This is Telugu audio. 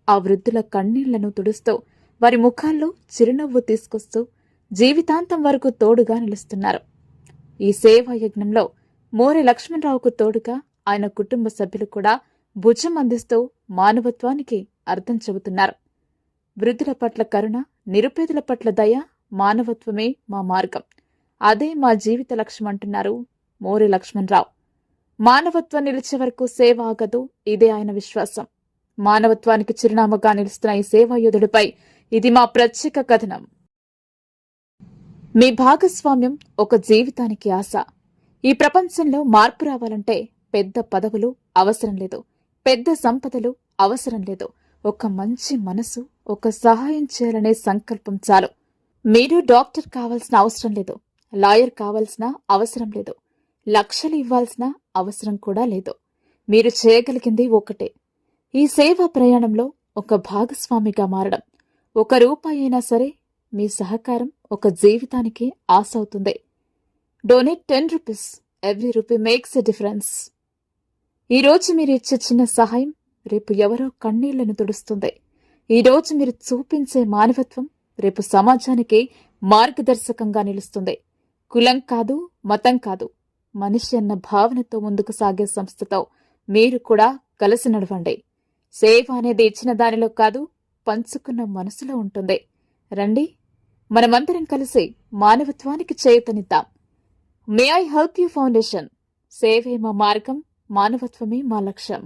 ఆ వృద్ధుల కన్నీళ్లను తుడుస్తూ వారి ముఖాల్లో చిరునవ్వు తీసుకొస్తూ జీవితాంతం వరకు తోడుగా నిలుస్తున్నారు. ఈ సేవా యజ్ఞంలో మోరె లక్ష్మణరావుకు తోడుగా ఆయన కుటుంబ సభ్యులు కూడా భుజం అందిస్తూ మానవత్వానికి అర్థం చెబుతున్నారు. వృద్ధుల పట్ల కరుణ, నిరుపేదల పట్ల దయ, మానవత్వమే మా మార్గం, అదే మా జీవిత లక్ష్యం అంటున్నారు మోరె లక్ష్మణరావు. మానవత్వం నిలిచే వరకు సేవ ఆగదు, ఇదే ఆయన విశ్వాసం. మానవత్వానికి చిరునామాగా నిలుస్తున్న ఈ సేవాయోధుడిపై ఇది మా ప్రత్యేక కథనం. మీ భాగస్వామ్యం ఒక జీవితానికి ఆశ. ఈ ప్రపంచంలో మార్పు రావాలంటే పెద్ద పదవులు అవసరం లేదు, పెద్ద సంపదలు అవసరం లేదు. ఒక మంచి మనసు, ఒక సహాయం చేయాలనే సంకల్పం చాలు. మీరు డాక్టర్ కావాల్సిన అవసరం లేదు, లాయర్ కావాల్సిన అవసరం లేదు, లక్షలు ఇవ్వాల్సిన అవసరం కూడా లేదు. మీరు చేయగలిగింది ఒకటే, ఈ సేవా ప్రయాణంలో ఒక భాగస్వామిగా మారడం. ఒక రూపాయి అయినా సరే మీ సహకారం ఒక జీవితానికి ఆశ అవుతుంది. Donate 10 rupees, every rupee makes a difference. ఈ రోజు మీరు ఇచ్చే చిన్న సహాయం రేపు ఎవరో కన్నీళ్లను తుడుస్తుంది. ఈ రోజు మీరు చూపించే మానవత్వం రేపు సమాజానికి మార్గదర్శకంగా నిలుస్తుంది. కులం కాదు, మతం కాదు, మనిషి అన్న భావనతో ముందుకు సాగే సంస్థతో మీరు కూడా కలిసి నడవండి. సేవ అనేది ఇచ్చిన దానిలో కాదు, పంచుకున్న మనసులో ఉంటుంది. రండి, మనమందరం కలిసి మానవత్వానికి చేయూతనిద్దాం. May I help you foundation. సేవే మా మార్గం, మానవత్వమే మా లక్ష్యం.